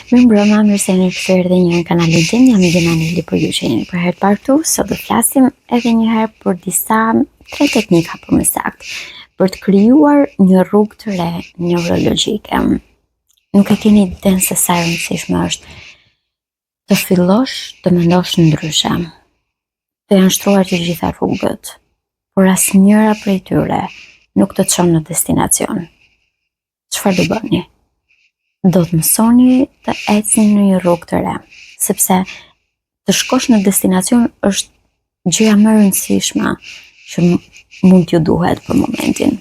Mirë mbrëma, mirë se jeni kthyer edhe një herë në kanalin tim. Jam Gjenaneli për ju që jeni për herë të parë këtu. Sot do flasim edhe një herë për disa tre teknika për më saktë për të krijuar një rrugë të re neurologjike. Nuk e keni idenë se sa e rëndësishme është të fillosh të mendosh ndryshe. Të janë shtruar të gjitha rrugët, por asnjëra prej tyre nuk të çon në destinacion. Çfarë do bëni? Do të mësoni të ecni në një rrugë të re, sepse të shkosh në destinacion është gjëja më e rëndësishme që mund t'ju duhet për momentin.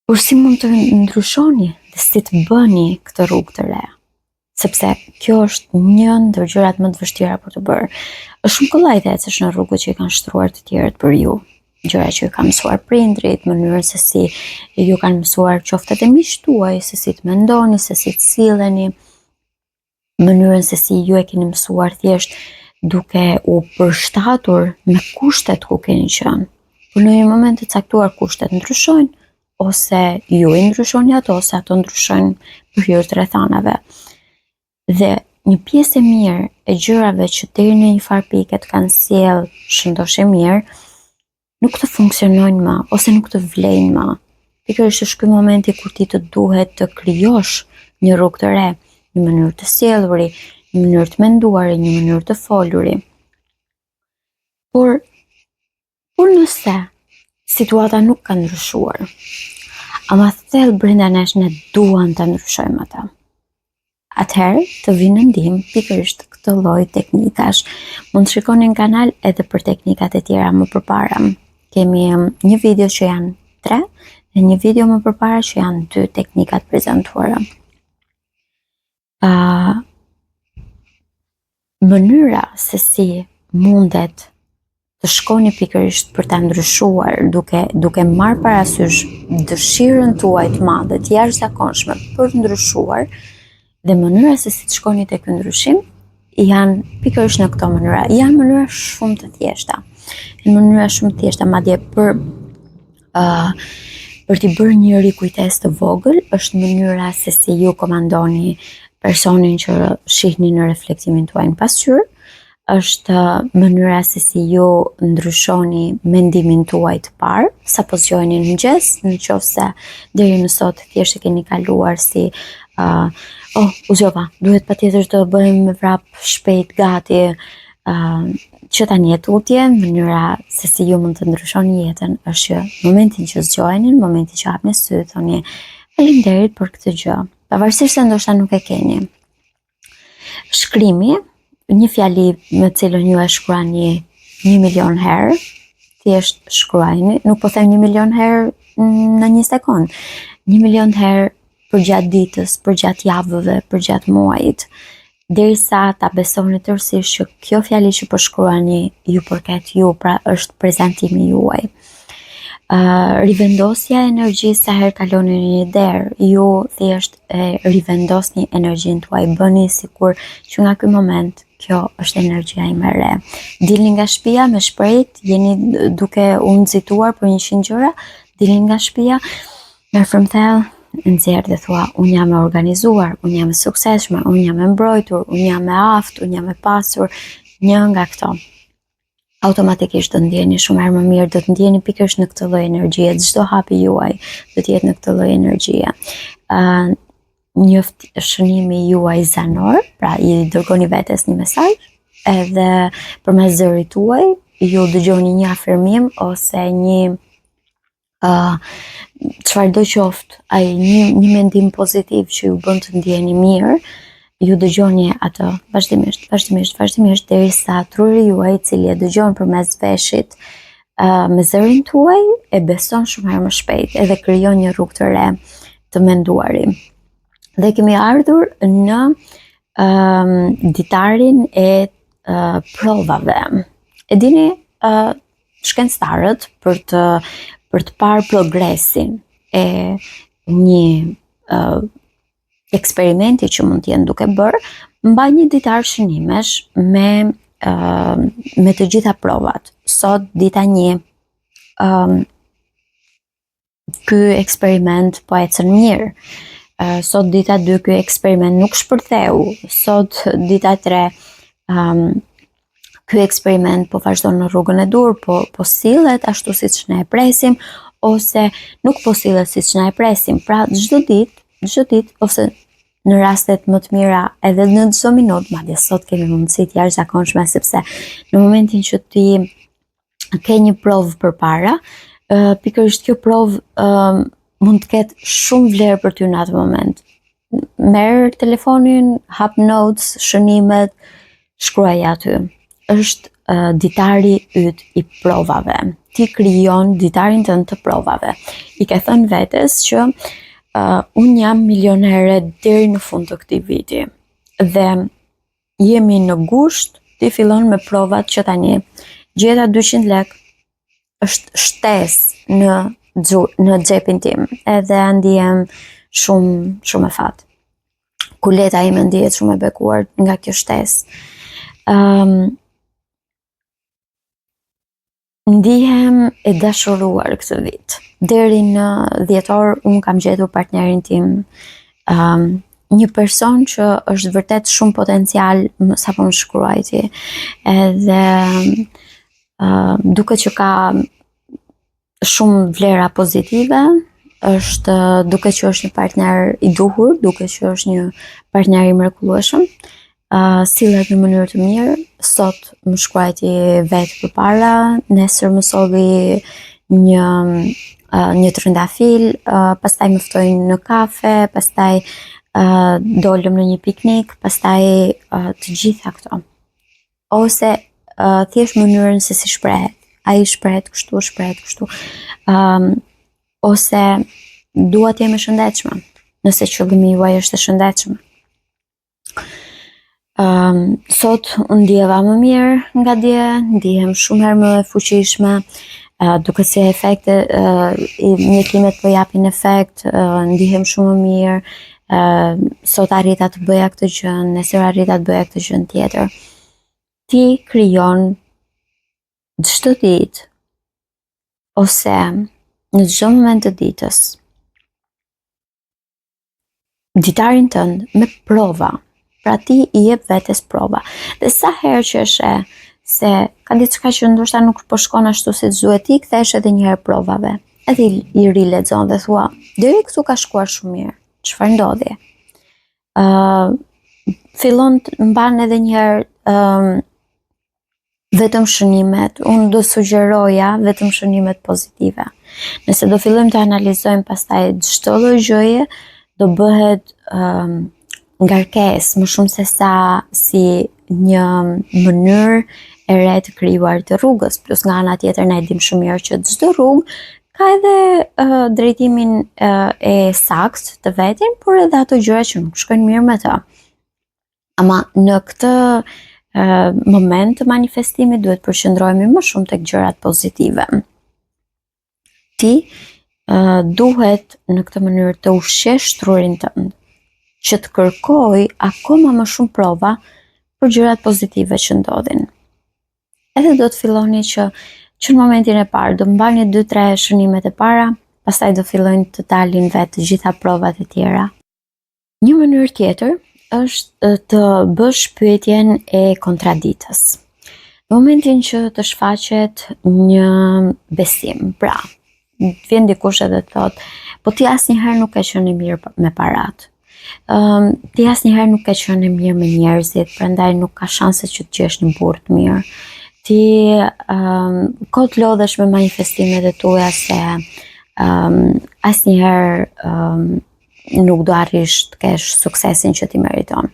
Por si mund të ndryshoni dhe si të bëni këtë rrugë të re? Sepse kjo është një ndër gjërat më të vështira për të bërë. Është shumë kollaj të ecesh në rrugët që i kanë shtruar të tjerët për ju. Gjëra që ju kanë mësuar prindrit, mënyrën se si ju kanë mësuar qoftë edhe miqtë tuaj, se si të mendoni, se si të silleni, mënyrën se si ju e keni mësuar thjesht duke u përshtatur me kushtet ku keni qenë. Por në një moment të caktuar kushtet ndryshojnë, ose ju i ndryshoni ato, ose ato ndryshojnë për hir të rrethanave. Dhe një pjesë e mirë e gjërave që deri në një farë pike të kanë sjell shëndoshë mirë, nuk të funksionojnë më, ose nuk të vlejnë më. Pikërisht është ky momenti kur ti të duhet të krijosh një rrugë të re, një mënyrë të sjelluri, një mënyrë të menduari, një mënyrë të foluri. Por nëse situata nuk ka ndryshuar, ama thellë brenda nesh ne duam ta ndryshojmë atë, atëherë të vinë në ndihmë pikërisht këtë lloj teknikash. Mund të shikoni në kanal edhe për teknikat e tjera më përpara. Kemi një video që janë 3 dhe një video më përpara që janë 2 teknikat prezantuara. Mënyra se si mundet të shkoni pikërisht për ta ndryshuar duke marrë parasysh dëshirën tuaj të madhe, të jashtëzakonshme për të ndryshuar, dhe mënyra se si të shkoni tek ky ndryshim janë pikërisht në këto mënyra. Janë mënyra shumë të thjeshta. Madje për t'i bërë një rikujtes të vogël, është mënyra se si ju komandoni personin që shihni në reflektimin tuaj në pasqyrë, është mënyra se si ju ndryshoni mendimin tuaj të parë, sapo zgjoheni në mëngjes, nëse deri më sot thjesht e keni kaluar si u zgjova, duhet patjetër të bëhem me vrap shpejt gati, që tani e tutje. Mënyra se si ju mund të ndryshoni jetën është që momentin që zgjoheni, momentin që hapni sy, thoni faleminderit për këtë gjë, pavarësisht se ndoshta nuk e keni. Shkrimi, një fjali me cilën ju e shkruani 1.000.000 herë, thjesht shkruajini, nuk po them 1.000.000 herë në 1 sekond, 1.000.000 herë për gjatë ditës, për gjatë javëve, për gjatë muajit, derisa ta besoni tërësisht që kjo fjali që po shkruani ju përket ju, pra është prezantimi juaj. Rivendosja e energjisë sa herë kaloni në një derë, ju thjesht rivendosni energjinë tuaj, bëni sikur që nga ky moment kjo është energjia ime e re. Dilni nga shtëpia me shprehje, jeni duke u nxituar për 100 gjëra, dilni nga shtëpia, merr frymthell, nxjerr dhe thua, unë jam e organizuar, unë jam e suksesshme, unë jam e mbrojtur, unë jam e aftë, unë jam e pasur, një nga këto. Automatikisht do të ndjeni shumë herë më mirë, do të ndjeni pikërisht në këtë lloj energjie, çdo hapi juaj do të jetë në këtë lloj energjie. Njëft shënimi juaj zanor, pra i dërgoni vetes një mesazh, edhe përmes zërit tuaj ju dëgjoni një afirmim ose një çfarëdo qoftë, ai një mendim pozitiv që ju bën të ndjeni mirë, ju dëgjoni atë vazhdimisht derisa truri juaj i cili e dëgjon përmes veshit me zërin tuaj e beson shumë herë më shpejt edhe krijon një rrugë të re të menduari. Dhe kemi ardhur në ditarin e provave. E dini, shkencëtarët për të parë progresin e një eksperimenti që mund t'jenë duke bërë, mbajnë një ditar shënimesh me të gjitha provat. Sot dita 1, ky eksperiment po ecën mirë. sot dita 2 ky eksperiment nuk shpërtheu, sot dita 3 ky eksperiment po vazhdon në rrugën e dur, po sillet ashtu siç ne e presim, ose nuk po sillet siç ne e presim. Pra çdo ditë ose në rastet më të mira edhe në çdo minutë, madje sot kemi mundësi të jashtëzakonshme sepse në momentin që ti ke një provë përpara, pikërisht kjo provë mund të ketë shumë vlerë për ty në atë moment. Merr telefonin, hap notes, shënimet, shkruaj aty. Është ditari yt i provave. Ti krijon ditarin tënd të provave. I ke thënë vetes që unë jam milionere deri në fund të këtij viti. Dhe jemi në gusht, ti fillon me provat që tani gjeta 200 lek, është shtesë në xhepin tim, edhe ndihem shumë e fat. Kuleta ime ndihet shumë e bekuar nga kjo shtesë. Ndihem e dashuruar këtë vit. Deri në dhjetor unë kam gjetur partnerin tim, një person që është vërtet shumë potencial, sapo më shkruaj ti, edhe duket që ka shumë vlera pozitive, duket që është një partner i duhur, duket që është një partner i mrekullueshëm, sillet në mënyrë të mirë, sot më shkruajti vetë përpara, nesër më solli një trëndafil, pastaj më ftoi në kafe, pastaj dolëm në një piknik, pastaj të gjitha këto. Ose thjesht mënyrën se si shprehet. Ai shprehet kështu. Ose dua të jem e shëndetshme, nëse qëllimi juaj është e shëndetshme. Sot unë ndjeva më mirë nga dje, ndihem shumë herë më e fuqishme, duke si efekte, mjekimet po japin efekt, ndihem shumë më mirë, sot arrita të bëja këtë gjë, nesër arrita të bëja këtë gjë tjetër. Ti krijon çdo ditë ose në çdo moment të ditës ditarin tënd me prova. Pra ti i jep vetes prova. Dhe sa herë që e se ka diçka që ndoshta nuk po shkon ashtu siç duhet, ti kthesh edhe një herë provave. Edhe i rilexon dhe thua, deri këtu ka shkuar shumë mirë. Çfarë ndodhi? Fillon të mban edhe një herë vetëm shënimet. Unë do sugjeroja vetëm shënimet pozitive. Nëse do fillojmë të analizojmë pastaj çdo lloj gjëje, do bëhet ngarkesë më shumë se sa si një mënyrë e re të krijuar të rrugës, plus nga ana tjetër ne dim shumë mirë që çdo rrugë ka edhe drejtimin e saktë të vetin, por edhe ato gjëra që nuk shkojnë mirë me të. Ama në këtë moment të manifestimit duhet përqendrohemi më shumë tek gjërat pozitive. Ti duhet në këtë mënyrë të ushqesh trurin tënd, që të kërkoj akoma më shumë prova për gjërat pozitive që ndodhin. Edhe do të filloni që në momentin e parë do mbani 2-3 shënimet e para, pastaj do fillojnë të dalin vetë të gjitha provat e tjera. Një mënyrë tjetër është të bësh pyetjen e kontraditës. Në momentin që të shfaqet një besim, pra, vjen dikush edhe të thotë, po ti asnjëherë nuk ke qenë mirë me parat. Ti asnjëherë nuk ke qenë mirë me njerëzit, prandaj nuk ka shanse që të gjesh një burr të mirë. Ti kot lodhesh me manifestimet e tua se asnjëherë nuk do arrish të kesh suksesin që ti meriton.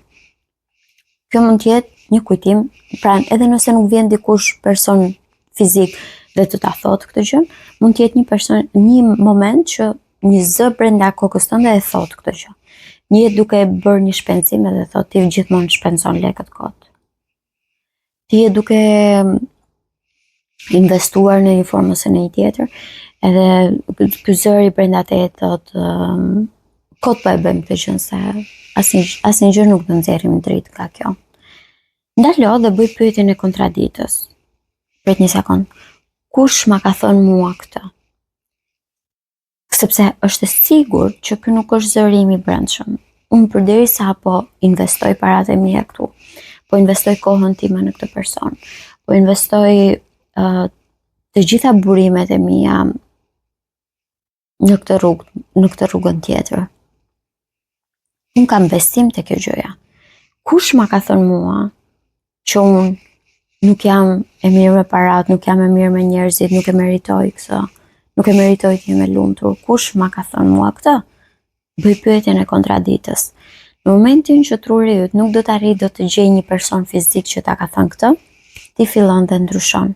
Kjo mund të jetë një kujtim, pra edhe nëse nuk vjen dikush person fizik dhe të ta thotë këtë gjë, mund të jetë një moment që një zë brenda kokës tënde e thotë këtë gjë. Një jetë duke bërë një shpencim edhe thotë ti gjithmonë shpencon lekët kot. Ti je duke investuar në një formë ose në një tjetër, edhe ky zëri brenda teje thotë kot po e bëjmë këtë gjë se asnjë gjë nuk do nxjerrim drejt nga kjo. Ndalo dhe bëj pyetjen e kontraditës. Prit një sekond. Kush ma ka thënë mua këtë? sepse është e sigurt që ky nuk është zërimi i brendshëm. Unë përderisa po investoj paratë e mia këtu, po investoj kohën time në këtë person, po investoj të gjitha burimet e mia në këtë rrugën tjetër. Unë kam besim te kjo gjëja. Kush ma ka thënë mua që unë nuk jam e mirë me parat, nuk jam e mirë me njerëzit, nuk e meritoj këtë, nuk e meritoj të jem e lumtur. Kush ma ka thënë mua këtë? Bëj pyetjen e kontraditës. Në momentin që truri yt nuk do të arrijë do të gjej një person fizik që ta ka thënë këtë, ti fillon dhe ndryshon.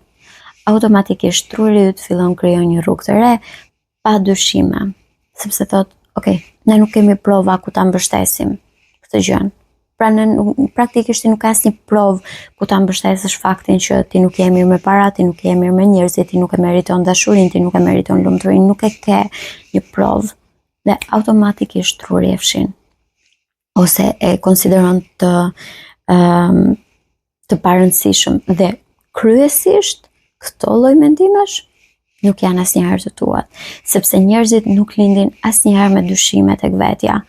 Automatikisht truri yt fillon krijon një rrugë të re, pa dyshime, sepse thot, ok, ne nuk kemi prova ku ta mbështesim këtë gjën. Pra praktikisht ti nuk ka asnjë provë ku ta mbështesësh faktin që ti nuk je mirë me para, ti nuk je mirë me njerëzit, ti nuk e meriton dashurinë, ti nuk e meriton lumturinë, nuk e ke një provë dhe automatikisht truri e fshin. Ose e konsideron të parëndësishëm dhe kryesisht këto lloj mendimesh nuk janë asnjëherë të tuat, sepse njerëzit nuk lindin asnjëherë me dyshime tek vetja.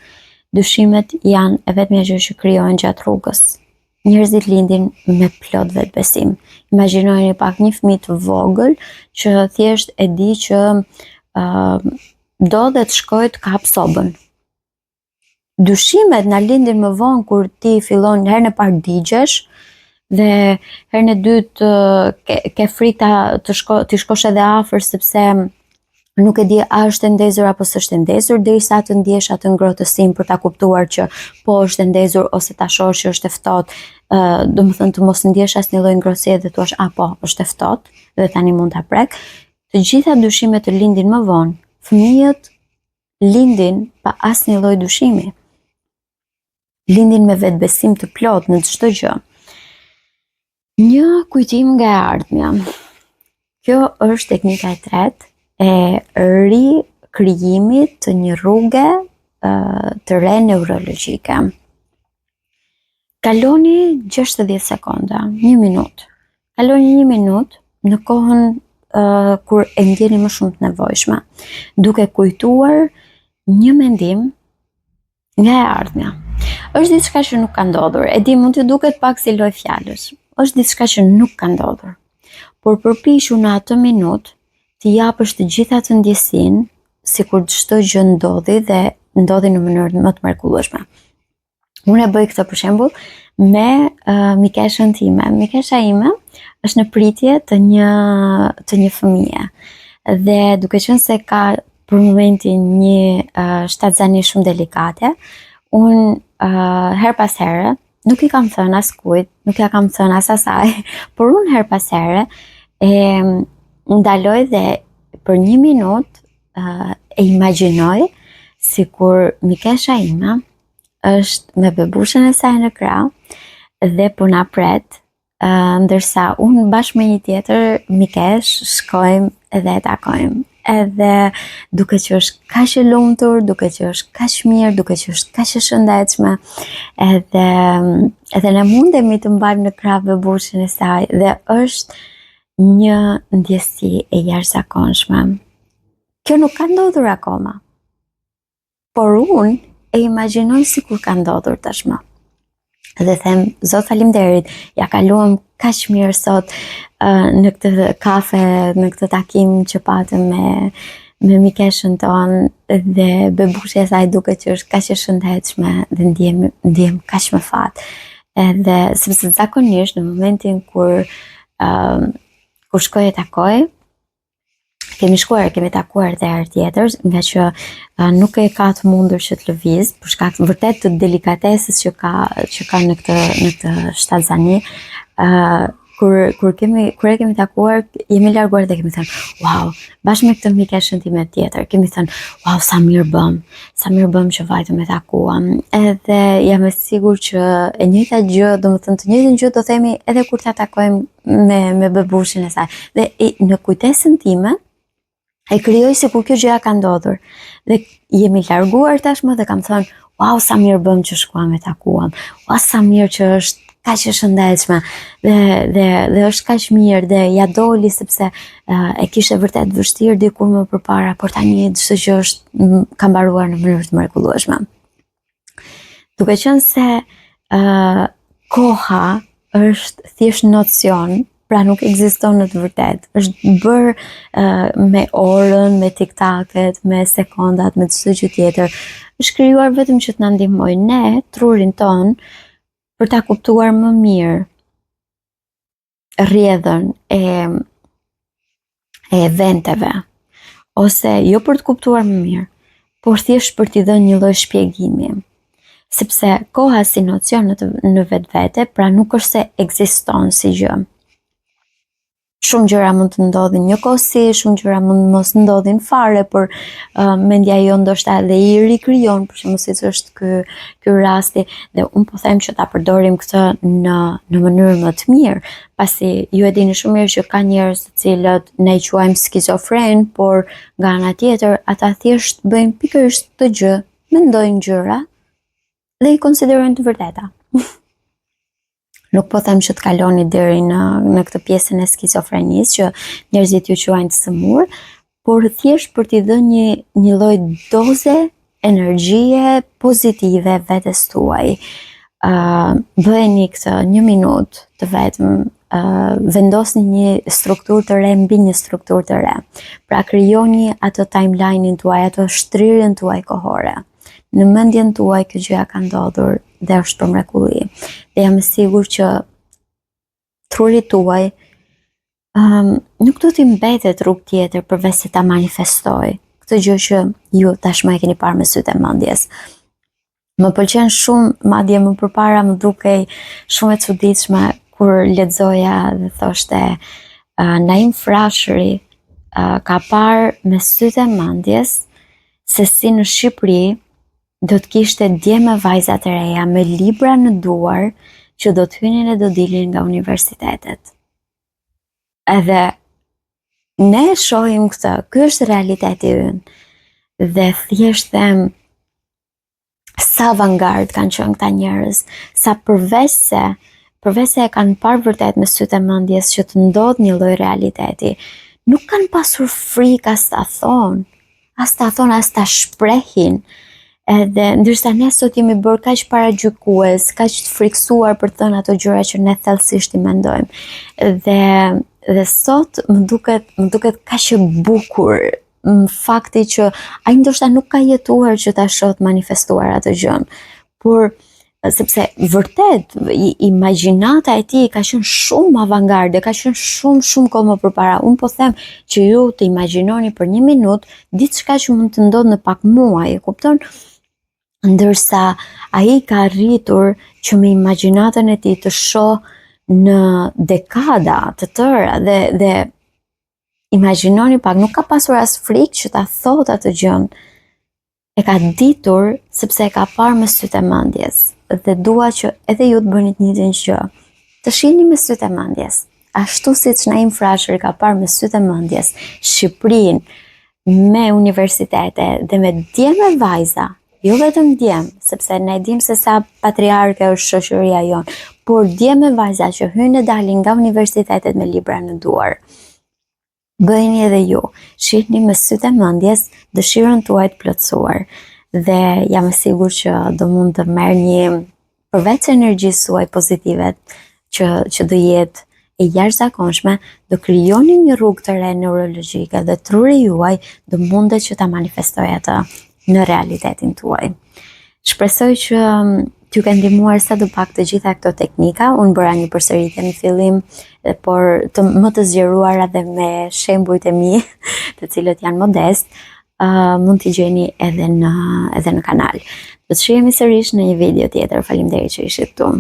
Dyshimet janë e vetmja gjë që krijohen gjatë rrugës. Njerëzit lindin me plot vetbesim. Imagjinojeni pak një fëmijë të vogël që thjesht e di që do dhe të shkojë të kap sobën. Dyshimet na lindin më vonë kur ti fillon herën e parë digjesh dhe herën e dytë ke frikë të shkosh edhe afër sepse nuk e di a është e ndezur apo s'është e ndezur derisa të ndjesh atë ngrohtësinë për ta kuptuar që po është e ndezur ose ta shohësh që është e ftohtë, domethënë të mos ndjesh asnjë lloj ngrohtësie dhe thua po, është e ftohtë dhe tani mund ta prek. Të gjitha dyshimet të lindin më vonë. Fëmijët lindin pa asnjë lloj dyshimi. Lindin me vetbesim të plot në çdo gjë. Një kujtim nga e ardhmja. Kjo është teknika e tretë e rikrijimit të një rruge të re neurologjike. Kaloni 60 sekonda, 1 minutë. Kaloni 1 minutë në kohën kur e ndjeni më shumë të nevojshme, duke kujtuar një mendim nga e ardhmja. Është diçka që nuk ka ndodhur. E di, mund të duket pak si lojë fjalësh. Është diçka që nuk ka ndodhur. Por përpiqu në atë minutë ti japësh të gjitha të ndjesinë, sikur çdo gjë ndodhi dhe ndodhi në mënyrë më të mrekullueshme. Unë e bëj këtë për shembull me mikeshën time. Mikesha ime është në pritje të një fëmije. Dhe duke qenë se ka për momentin një shtatzani shumë delikate, unë her pas here nuk i kam thënë askujt, nuk ja kam thënë as asaj, por unë her pas here ndaloj dhe për 1 minutë e imagjinoj sikur mikesha ime është me bebushën e saj në krah dhe po na pret, ndërsa unë bashkë me një tjetër mikesh shkojmë edhe e takojmë. Edhe duke që është kaq e lumtur, duke që është kaq mirë, duke që është kaq e shëndetshme, edhe ne mundemi të mbajmë në krah bebushën e saj dhe është një ndjesi e jashtëzakonshme. Kjo nuk ka ndodhur akoma, por unë e imagjinoj sikur ka ndodhur tashmë. Dhe them, Zot faleminderit, ja kaluam kaq mirë sot në këtë kafe, në këtë takim që patëm me mikeshën tonë dhe bebushja e saj duket që është kaq e shëndetshme dhe ndjem kaq më fat. Edhe sepse zakonisht në momentin kur shkoj e takoj, kemi takuar edhe herë tjetër, nga që nuk e ka të mundur që të lëviz, për shkak vërtet të delikatesës që ka në këtë shtatzani. Kur e kemi takuar, jemi larguar dhe kemi thënë, wow, bashkë me këtë mikeshën time tjetër, kemi thënë, wow, sa mirë bëm që vajtëm e takuam. Edhe jam e sigurt që e njëjta gjë, domethënë të njëjtën gjë do themi edhe kur ta takojmë me bebushin e saj. Dhe në kujtesën time e krijoj sikur kjo gjëja ka ndodhur. Dhe jemi larguar tashmë dhe kam thënë, wow, sa mirë bëm që shkuam e takuam. Wow, sa mirë që është kaq e shëndetshme dhe është kaq mirë dhe ja doli sepse e kishte vërtet vështirë dikur më përpara, por tani çdo gjë është ka mbaruar në mënyrë të mrekullueshme. Duke qenë se koha është thjesht nocion, pra nuk ekziston në të vërtetë. Është bërë me orën, me tiktaket, me sekondat, me çdo gjë tjetër. Është krijuar vetëm që të na ndihmojë ne, trurin ton, për ta kuptuar më mirë rrjedhën e eventeve, ose jo për të kuptuar më mirë, por thjesht për t'i dhënë një lloj shpjegimi. Sepse koha si nocion në vetvete, pra nuk është se ekziston si gjë. Shumë gjëra mund të ndodhin njëkohësisht, shumë gjëra mund mos ndodhin fare, por mendja jo ndoshta edhe i rikrijon, për shembull siç është ky rasti, dhe unë po them që ta përdorim këtë në mënyrë më të mirë, pasi ju e dini shumë mirë që ka njerëz të cilët ne i quajmë skizofren, por nga ana tjetër ata thjesht bëjnë pikërisht këtë gjë, mendojnë gjëra dhe i konsiderojnë të vërteta. Nuk po them që të kaloni deri në këtë pjesën e skizofrenisë që njerëzit ju quajnë të sëmurë, por thjesht për t'i dhënë një lloj doze energjie pozitive vetes tuaj. Bëheni këtë 1 minutë të vetëm, vendosni një strukturë të re mbi një strukturë të re. Pra krijoni atë timeline-in tuaj, atë shtrirjen tuaj kohore. Në mendjen tuaj kjo gjëja ka ndodhur dhe është për mrekulli. Dhe jam e sigurt që trurit tuaj nuk do t'i mbetet rrugë tjetër përveç se ta manifestoj këtë gjë që ju tashmë e keni parë me sytë e mendjes. Më pëlqen shumë, madje më përpara më dukej shumë e çuditshme kur lexoja dhe thoshte Naim Frashëri ka parë me sytë e mendjes se si në Shqipëri do të kishte dje me vajza të reja me libra në duar që do të hynin e do dilin nga universitetet. Edhe ne shohim këtë, ky është realiteti ynë. Dhe thjesht them sa avangard kanë qenë këta njerëz, sa përveç se e kanë parë vërtet me sytë e mendjes që të ndodh një lloj realiteti, nuk kanë pasur frikë as ta thonë, as ta shprehin. Edhe ndërsa ne sot jemi bërë kaq paragjykues, kaq të friksuar për të thënë ato gjëra që ne thellësisht i mendojmë. Dhe sot më duket kaq e bukur fakti që ai ndoshta nuk ka jetuar që ta shoh manifestuar atë gjën, por sepse vërtet imagjinata e tij ka qenë shumë avangarde, ka qenë shumë kohë më përpara. Unë po them që ju të imagjinoni për 1 minutë diçka që mund të ndodhë në pak muaj, e kupton? Ndërsa ai ka arritur që me imagjinatën e tij të shoh në dekada të tëra dhe imagjinoni pak, nuk ka pasur as frikë që ta thotë atë gjën. E ka ditur sepse e ka parë me sytë e mendjes. Dhe dua që edhe ju të bëni të njëjtën gjë. Të shihni me sytë e mendjes. Ashtu siç Naim Frashëri ka parë me sytë e mendjes Shqipërinë me universitete dhe me djem e vajza, jo vetëm djem, sepse ne dim se sa patriarke është shoqëria jonë, por djem e vajza që hyjnë e dalin nga universitetet me libra në duar. Bëjeni edhe ju, shihni me sytë e mendjes dëshirën tuaj të plotësuar. Dhe jam e sigurt që do mund të merrni përveç energjisë suaj pozitive që do jetë e jashtëzakonshme, do krijoni një rrugë të re neurologjike dhe truri juaj do mundet që ta manifestojë atë në realitetin tuaj. Shpresoj që t'ju ka ndihmuar sadopak të gjitha këto teknika. Unë bëra një përsëritje në fillim, por më të zgjeruara dhe me shembujt e mi, të cilët janë modest, mund t'i gjeni edhe në kanal. Do të shihemi sërish në një video tjetër. Faleminderit që ishit këtu.